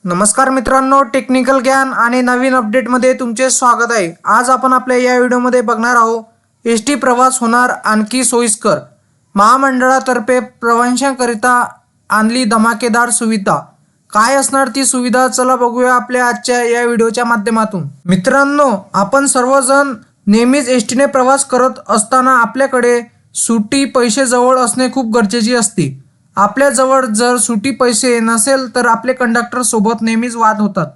नमस्कार मित्रांनो, टेक्निकल ज्ञान आणि नवीन अपडेटमध्ये तुमचे स्वागत आहे। आज आपण आपल्या या व्हिडिओमध्ये बघणार आहोत एसटी प्रवास होणार आणखी सोयीस्कर। महामंडळातर्फे प्रवाशांकरिता आणली धमाकेदार सुविधा। काय असणार ती सुविधा, चला बघूया आपल्या आजच्या या व्हिडिओच्या माध्यमातून। मित्रांनो, आपण सर्वजण नेहमीच एसटीने प्रवास करत असताना आपल्याकडे सुट्टी पैसे जवळ असणे खूप गरजेचे असते। आपल्या जवळ जर सुट्टी पैसे नसेल तर आपले कंडक्टर सोबत नेहमीच वाद होतात।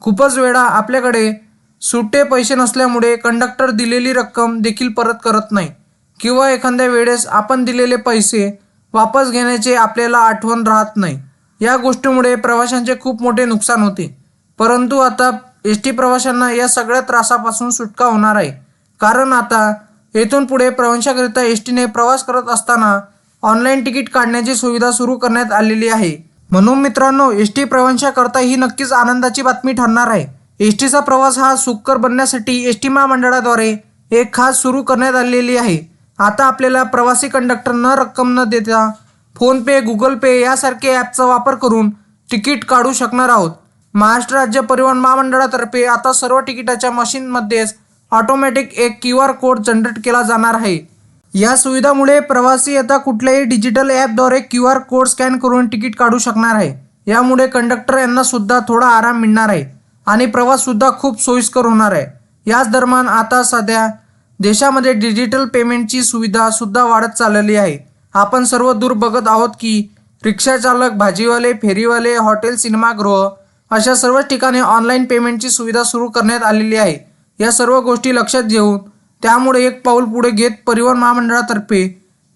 खूपच वेळा आपल्याकडे सुट्टे पैसे नसल्यामुळे कंडक्टर दिलेली रक्कम देखील परत करत नाही किंवा एखाद्या वेळेस आपण दिलेले पैसे वापस घेण्याचे आपल्याला आठवण राहत नाही। या गोष्टीमुळे प्रवाशांचे खूप मोठे नुकसान होते। परंतु आता एसटी प्रवाशांना या सगळ्या त्रासापासून सुटका होणार आहे, कारण आता येथून पुढे प्रवाशांकरिता एसटीने प्रवास करत असताना ऑनलाईन तिकीट काढण्याची सुविधा सुरू करण्यात आलेली आहे। म्हणून मित्रांनो, एसटी प्रवाशांकरता ही नक्कीच आनंदाची बातमी ठरणार आहे। एसटीचा प्रवास हा सुखकर बनण्यासाठी एसटी महामंडळाद्वारे एक खास सुरू करण्यात आलेली आहे। आता आपल्याला प्रवासी कंडक्टर रक्कम न देता फोन पे, गुगल पे यासारखे ॲपचा वापर करून तिकीट काढू शकणार आहोत। महाराष्ट्र राज्य परिवहन महामंडळातर्फे आता सर्व तिकिटाच्या मशीनमध्येच ऑटोमॅटिक एक QR कोड जनरेट केला जाणार आहे। या सुविधामुळे प्रवासी आता कुठल्याही डिजिटल ॲपद्वारे QR कोड स्कॅन करून तिकीट काढू शकणार आहे। यामुळे कंडक्टर यांना सुद्धा थोडा आराम मिळणार आहे आणि प्रवास सुद्धा खूप सोयीस्कर होणार आहे। याच दरम्यान आता सध्या देशामध्ये डिजिटल पेमेंटची सुविधा सुद्धा वाढत चालली आहे। आपण सर्व दूर बघत आहोत की रिक्षा चालक, भाजीवाले, फेरीवाले, हॉटेल, सिनेमागृह अशा सर्व ठिकाणी ऑनलाईन पेमेंटची सुविधा सुरू करण्यात आलेली आहे। या सर्व गोष्टी लक्षात घेऊन त्यामुळे एक पाऊल पुढे घेत परिवहन महामंडळातर्फे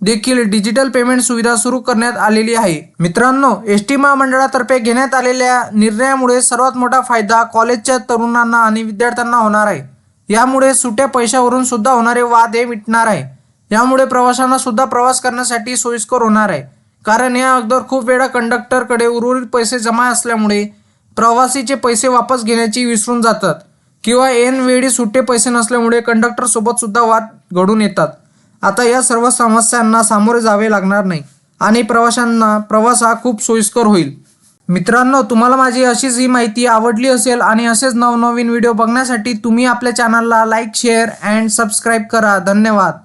देखील डिजिटल पेमेंट सुविधा सुरू करण्यात आलेली आहे। मित्रांनो, एसटी महामंडळातर्फे घेण्यात आलेल्या निर्णयामुळे सर्वात मोठा फायदा कॉलेजच्या तरुणांना आणि विद्यार्थ्यांना होणार आहे। यामुळे सुट्या पैशावरून सुद्धा होणारे वाद हे मिटणार आहे। यामुळे प्रवाशांना सुद्धा प्रवास करण्यासाठी सोयीस्कर होणार आहे, कारण या अगोदर खूप वेळा कंडक्टरकडे उर्वरित पैसे जमा असल्यामुळे प्रवासीचे पैसे वापस घेण्याची विसरून जातात किंवा ऐन वेळी सुट्टे पैसे नसल्यामुळे कंडक्टर सोबत सुद्धा वाद घडून येतात। आता या सर्व समस्यांना सामोरे जावे लागणार नाही आणि प्रवाशांना प्रवास हा खूप सोयीस्कर होईल। मित्रांनो, तुम्हाला माझी अशीच ही माहिती आवडली असेल आणि असेच नवनवीन व्हिडिओ बघण्यासाठी तुम्ही आपल्या चॅनलला लाईक, शेअर अँड सबस्क्राईब करा। धन्यवाद।